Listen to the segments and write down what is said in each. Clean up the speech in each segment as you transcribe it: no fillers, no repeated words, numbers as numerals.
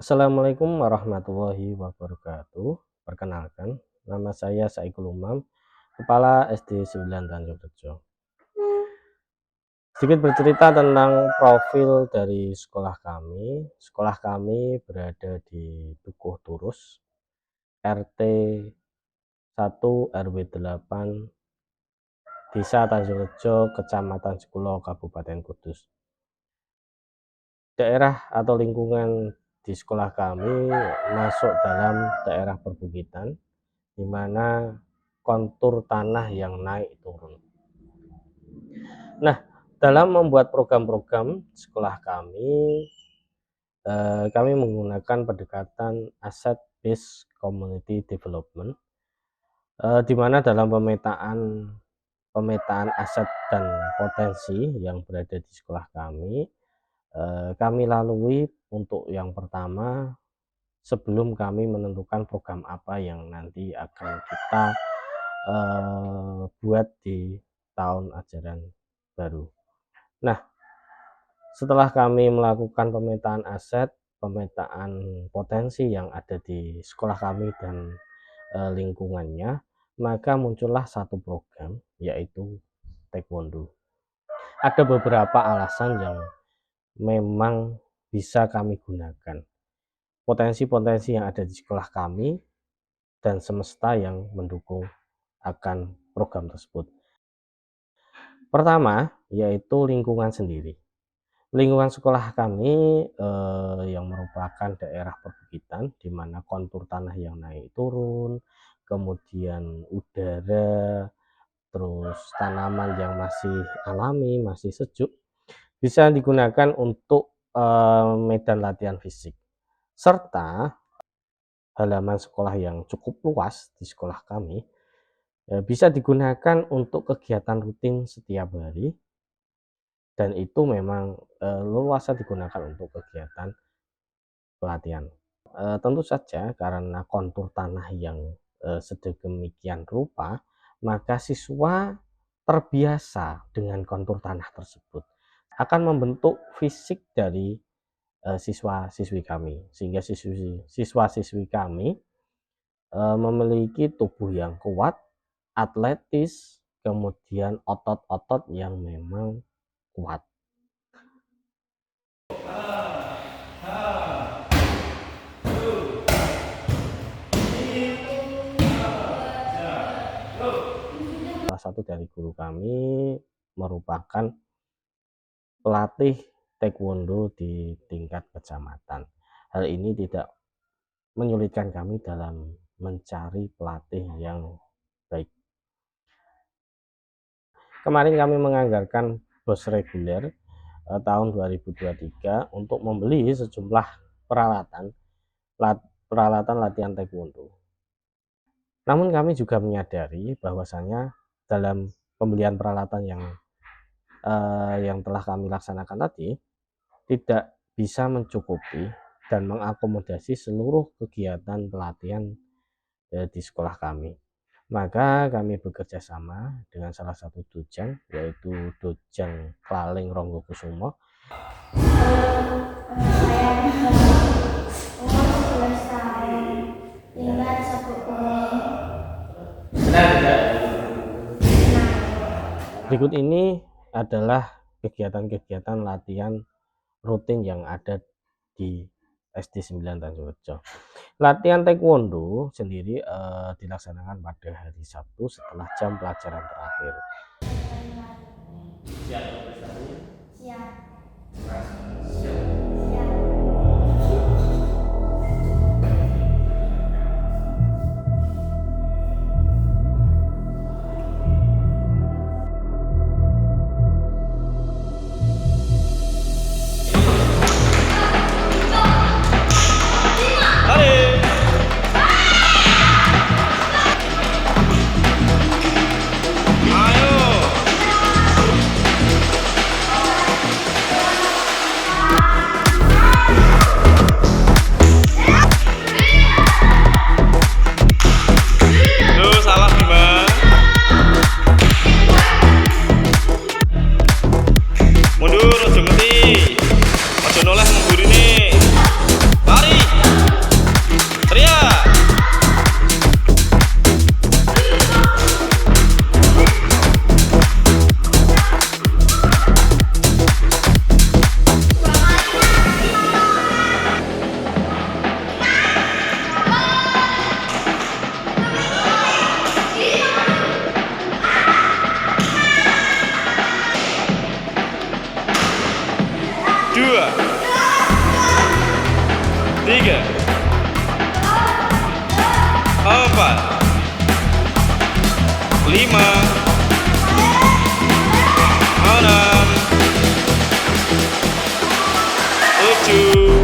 Assalamualaikum warahmatullahi wabarakatuh. Perkenalkan, nama saya Saikul Umam, Kepala SD 9 Tanjung Rejo. Sedikit bercerita tentang profil dari sekolah kami. Sekolah kami berada di Dukuh Turus, RT 1 RW 8, Desa Tanjung Rejo, Kecamatan Sekulo, Kabupaten Kudus. Daerah atau lingkungan di sekolah kami masuk dalam daerah perbukitan, di mana kontur tanah yang naik turun. Nah, dalam membuat program-program sekolah kami menggunakan pendekatan asset based community development, di mana dalam pemetaan aset dan potensi yang berada di sekolah kami lalui untuk yang pertama, sebelum kami menentukan program apa yang nanti akan kita buat di tahun ajaran baru. Nah, setelah kami melakukan pemetaan aset, pemetaan potensi yang ada di sekolah kami dan lingkungannya, maka muncullah satu program, yaitu Taekwondo. Ada beberapa alasan yang memang bisa kami gunakan. Potensi-potensi yang ada di sekolah kami dan semesta yang mendukung akan program tersebut. Pertama, yaitu lingkungan sendiri. Lingkungan sekolah kami yang merupakan daerah perbukitan, di mana kontur tanah yang naik turun, kemudian udara, terus tanaman yang masih alami, masih sejuk, bisa digunakan untuk medan latihan fisik. Serta halaman sekolah yang cukup luas di sekolah kami bisa digunakan untuk kegiatan rutin setiap hari, dan itu memang leluasa digunakan untuk kegiatan pelatihan. Tentu saja karena kontur tanah yang sedemikian rupa, maka siswa terbiasa dengan kontur tanah tersebut, akan membentuk fisik dari siswa-siswi kami, sehingga siswa-siswi kami memiliki tubuh yang kuat, atletis, kemudian otot-otot yang memang kuat. Salah satu dari guru kami merupakan pelatih Taekwondo di tingkat kecamatan. Hal ini tidak menyulitkan kami dalam mencari pelatih yang baik. Kemarin kami menganggarkan bos reguler tahun 2023 untuk membeli sejumlah peralatan latihan Taekwondo. Namun kami juga menyadari bahwasanya dalam pembelian peralatan yang telah kami laksanakan tadi tidak bisa mencukupi dan mengakomodasi seluruh kegiatan pelatihan di sekolah kami. Maka kami bekerja sama dengan salah satu dojang, yaitu Dojang Klaling Ronggo Kusumo. Berikut ini adalah kegiatan-kegiatan latihan rutin yang ada di SD 9 Tanjung Rejo. Latihan Taekwondo sendiri dilaksanakan pada hari Sabtu setelah jam pelajaran terakhir. 3, 4, 5, 6, 7.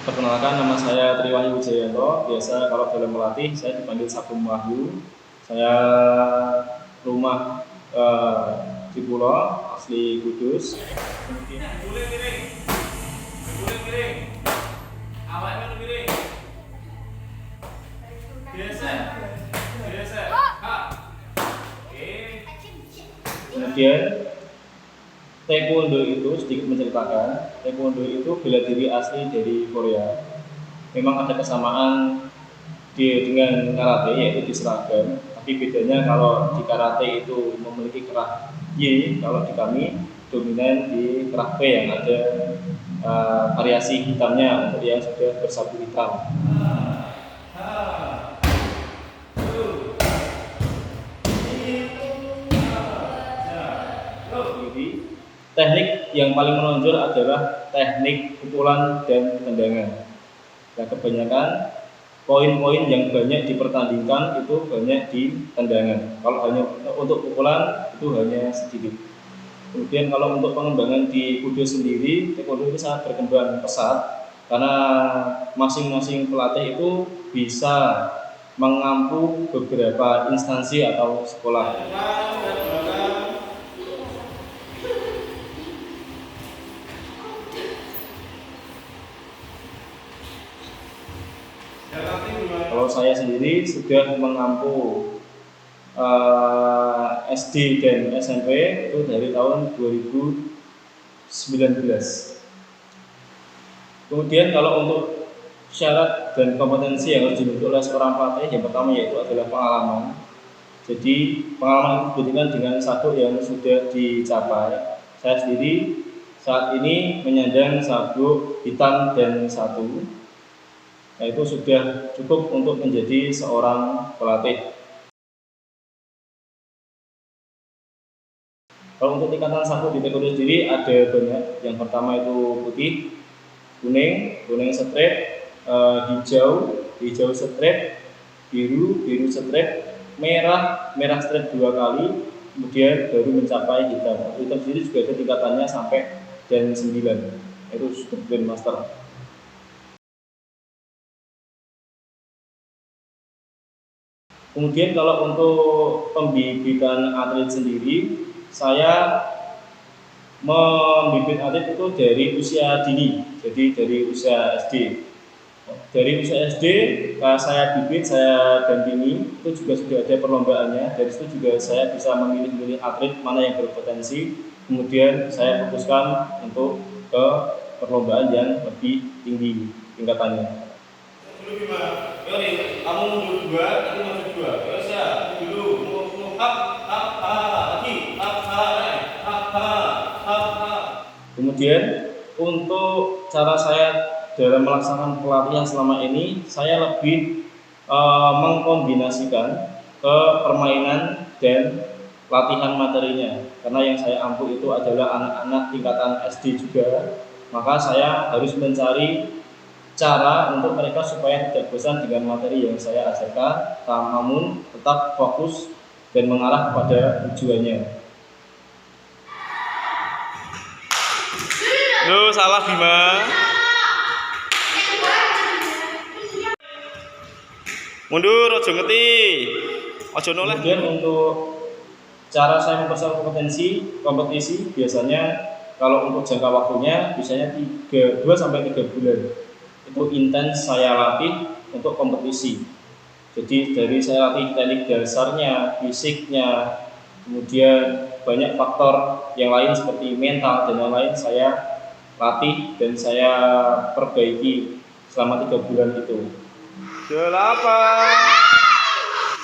Perkenalkan, nama saya Triwahyu Wijayanto. Biasa kalau dalam melatih saya dipanggil Sabung Wahyu. Saya rumah di Pulau, asli Kudus. Kemudian Taekwondo itu sedikit menceritakan, Taekwondo itu bela diri asli dari Korea. Memang ada kesamaan dengan karate, yaitu di seragam. Tapi bedanya kalau di karate itu memiliki kerah Y, kalau di kami dominan di kerah P yang ada variasi hitamnya untuk yang sudah bersabu hitam. Teknik yang paling menonjol adalah teknik pukulan dan tendangan. Nah, kebanyakan poin-poin yang banyak dipertandingkan itu banyak di tendangan. Kalau hanya untuk pukulan itu hanya sedikit. Kemudian kalau untuk pengembangan di Kudus sendiri, Taekwondo ini sangat berkembang pesat karena masing-masing pelatih itu bisa mengampu beberapa instansi atau sekolah. Kalau saya sendiri sudah mengampu SD dan SMP itu dari tahun 2019. Kemudian kalau untuk syarat dan kompetensi yang harus dimiliki oleh seorang pelatih, yang pertama yaitu adalah pengalaman. Jadi pengalaman itu dibuktikan dengan sabuk yang sudah dicapai. Saya sendiri saat ini menyandang sabuk hitam dan 1. Nah, itu sudah cukup untuk menjadi seorang pelatih. Kalau untuk tingkatan sabuk di Taekwondo sendiri ada banyak. Yang pertama itu putih, kuning straight, hijau straight, biru straight, merah straight 2 kali, kemudian baru mencapai hitam. Hitam sendiri juga ada tingkatannya sampai dan 9. Itu sudah Grandmaster. Kemudian kalau untuk pembibitan atlet sendiri, saya membibit atlet itu dari usia dini, jadi dari usia SD. Dari usia SD saya bibit, saya dampingi, itu juga sudah ada perlombaannya. Dari situ juga saya bisa memilih atlet mana yang berpotensi, kemudian saya fokuskan untuk ke perlombaan yang lebih tinggi tingkatannya. Kamu mundur 2, nanti maju 2. Ya, dulu lagi, Kemudian untuk cara saya dalam melaksanakan pelatihan selama ini, saya lebih mengkombinasikan ke permainan dan latihan materinya. Karena yang saya ampu itu adalah anak-anak tingkatan SD juga, maka saya harus mencari cara untuk mereka supaya tidak bosan dengan materi yang saya ajarkan, namun tetap fokus dan mengarah kepada tujuannya. Loh, salah Bima. Mundur, ojo ngeti. Ojo noleh. Kemudian untuk Cara saya mempersiapkan kompetisi biasanya kalau untuk jangka waktunya biasanya 2 sampai 3 bulan. Itu intens saya latih untuk kompetisi. Jadi dari saya latih teknik dasarnya, fisiknya, kemudian banyak faktor yang lain seperti mental dan lain-lain saya latih dan saya perbaiki selama 3 bulan itu. 8,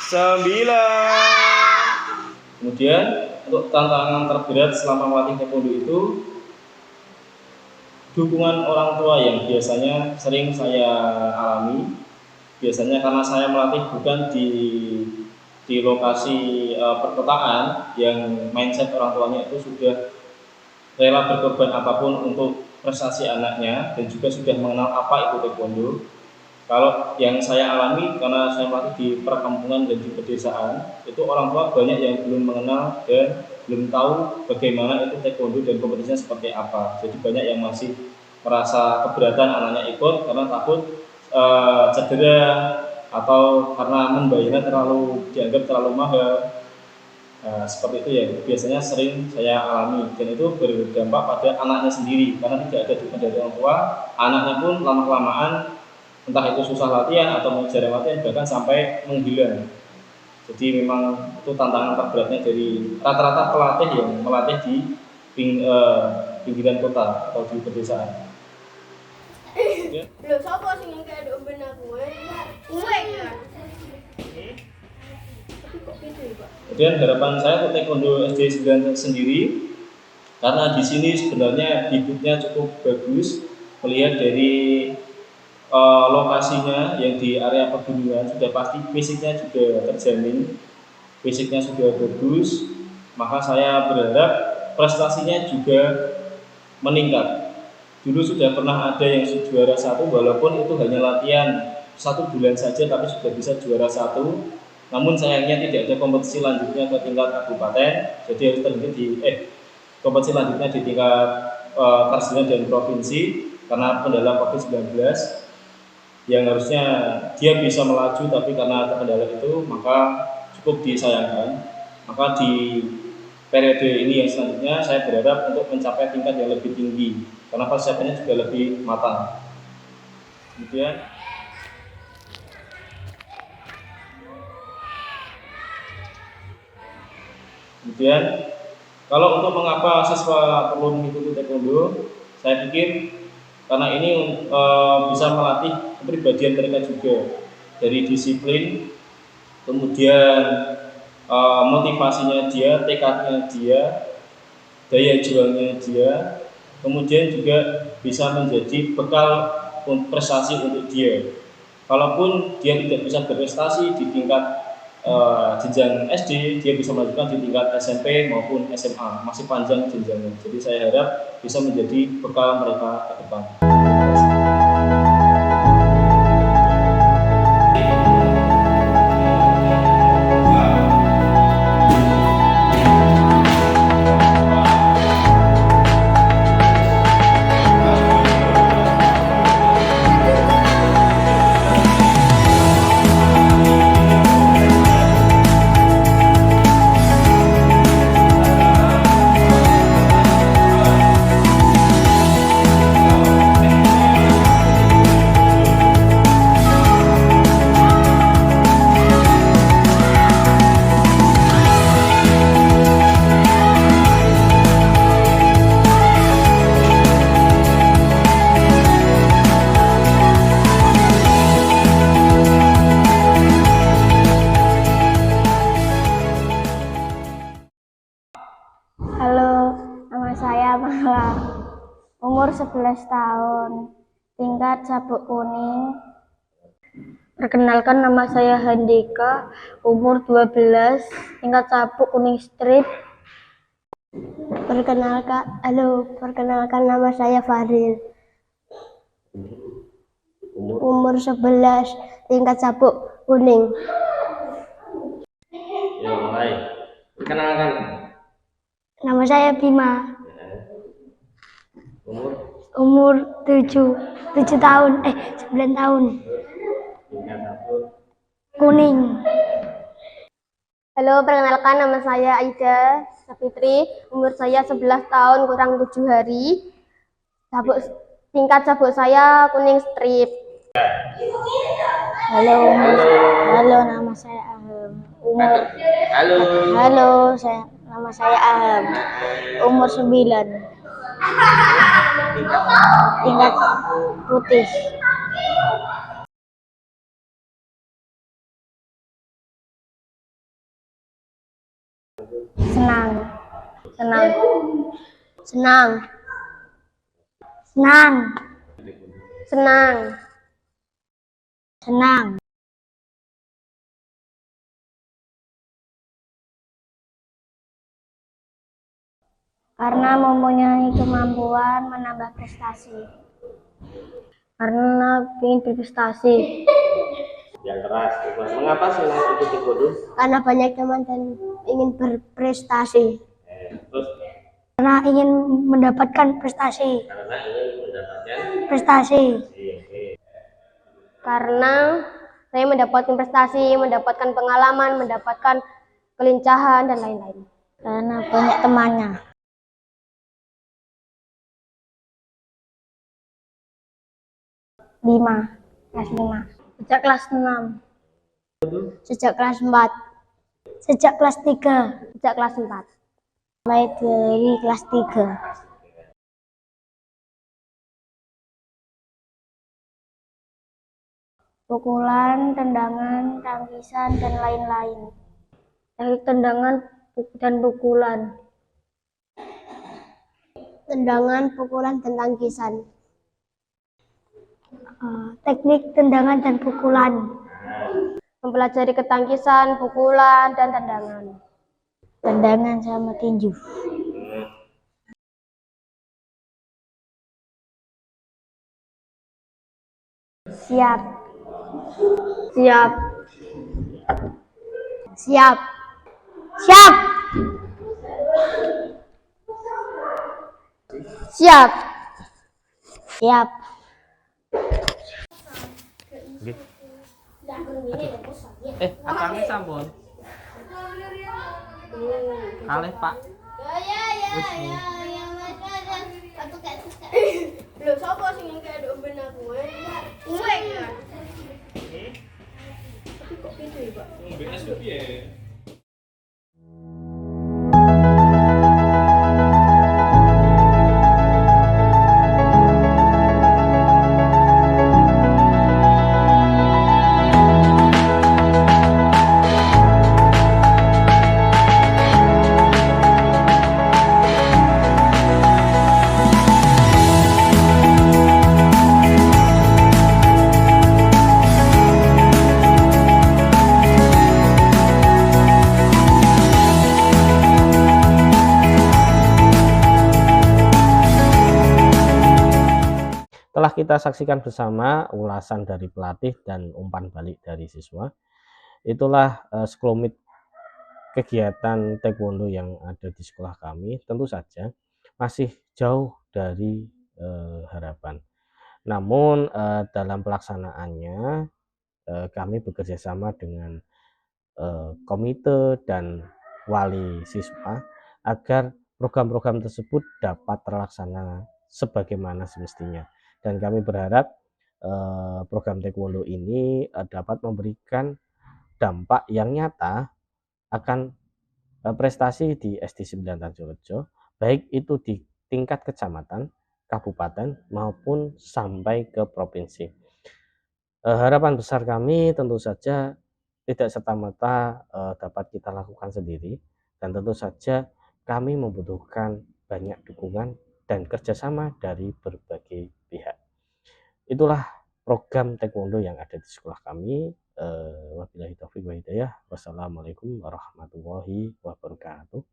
9. Kemudian untuk tantangan terberat selama melatih taekwondo itu dukungan orang tua yang biasanya sering saya alami. Biasanya karena saya melatih bukan di lokasi perkotaan yang mindset orang tuanya itu sudah rela berkorban apapun untuk prestasi anaknya dan juga sudah mengenal apa itu taekwondo. Kalau yang saya alami karena saya melatih di perkampungan dan di pedesaan, itu orang tua banyak yang belum mengenal dan belum tahu bagaimana itu taekwondo dan kompetisinya seperti apa. Jadi banyak yang masih merasa keberatan anaknya ikut karena takut cedera atau karena membayarnya dianggap terlalu mahal. Seperti itu ya, biasanya sering saya alami dan itu berdampak pada anaknya sendiri karena tidak ada dukungan dari orang tua, anaknya pun lama-kelamaan entah itu susah latihan atau jarang latihan bahkan sampai menghilang. Jadi memang itu tantangan terberatnya dari rata-rata pelatih yang melatih di pinggiran kota atau di pedesaan. Lho sapa sing ngekek ben aku? Kowe kan. Kemudian harapan saya untuk taekwondo SD 9 sendiri karena di sini sebenarnya bibitnya cukup bagus melihat dari lokasinya yang di area pegunungan sudah pasti fisiknya juga terjamin, fisiknya sudah bagus, maka saya berharap prestasinya juga meningkat. Dulu sudah pernah ada yang juara 1 walaupun itu hanya latihan 1 bulan saja tapi sudah bisa juara 1. Namun sayangnya tidak ada kompetisi lanjutnya ke tingkat kabupaten, jadi harus terhenti di kompetisi lanjutnya di tingkat Karsina dan provinsi karena kendala COVID-19 yang harusnya dia bisa melaju tapi karena terkendala itu maka cukup disayangkan. Maka di periode ini yang selanjutnya saya berharap untuk mencapai tingkat yang lebih tinggi karena persiapannya juga lebih matang. Kemudian kalau untuk mengapa siswa perlu mengikuti taekwondo, saya pikir karena ini bisa melatih kepribadian mereka juga dari disiplin, kemudian motivasinya dia, tekadnya dia, daya juangnya dia, kemudian juga bisa menjadi bekal prestasi untuk dia. Kalaupun dia tidak bisa berprestasi di tingkat jenjang SD, dia bisa melanjutkan di tingkat SMP maupun SMA, masih panjang jenjangnya. Jadi saya harap bisa menjadi bekal mereka ke depan. Umur 11 tahun, tingkat sabuk kuning. Perkenalkan, nama saya Handika, umur 12, tingkat sabuk kuning strip. Perkenalkan nama saya Faril. Umur 11, tingkat sabuk kuning. Ya, mulai. Perkenalkan. Nama saya Bima. Umur 7 tahun, 9 tahun. Kuning. Halo, perkenalkan nama saya Aida Safitri, umur saya 11 tahun kurang 7 hari. Tingkat sabuk saya kuning strip. Halo, nama saya Aham. Nama saya Aham. Umur 9. Tingkat putih. Senang. Karena mempunyai kemampuan menambah prestasi. Karena ingin berprestasi. Yang keras. Mengapa senang ikut taekwondo? Karena banyak teman dan ingin berprestasi. Terus Karena ingin mendapatkan prestasi. Karena saya mendapatkan prestasi, mendapatkan pengalaman, mendapatkan kelincahan dan lain-lain. Karena banyak temannya. Kelas 5. Sejak kelas 6. Sejak kelas 4. Sejak kelas 3. Sejak kelas 4. Mulai dari kelas 3. Pukulan, tendangan, tangkisan, dan lain-lain. Teknik tendangan dan pukulan. Tendangan, pukulan, dan tangkisan. Teknik tendangan dan pukulan. Mempelajari ketangkisan, pukulan, dan tendangan. Tendangan sama tinju. Siap. akangnya sampun. Kalih, Pak. Lho, sapa sing ngekek nduk ben aku? Kowe kan. Tapi kok gitu ya, Pak? BS ku piye? Telah kita saksikan bersama ulasan dari pelatih dan umpan balik dari siswa. Itulah sekelumit kegiatan taekwondo yang ada di sekolah kami. Tentu saja masih jauh dari harapan. Namun dalam pelaksanaannya kami bekerja sama dengan komite dan wali siswa agar program-program tersebut dapat terlaksana sebagaimana semestinya. Dan kami berharap program taekwondo ini dapat memberikan dampak yang nyata akan prestasi di SD 9 Tanjungsrejo, baik itu di tingkat kecamatan, kabupaten maupun sampai ke provinsi. Harapan besar kami tentu saja tidak serta-merta dapat kita lakukan sendiri, dan tentu saja kami membutuhkan banyak dukungan dan kerjasama dari berbagai pihak. Itulah program taekwondo yang ada di sekolah kami. Wabillahi taufiq wa hidayah. Wassalamualaikum warahmatullahi wabarakatuh.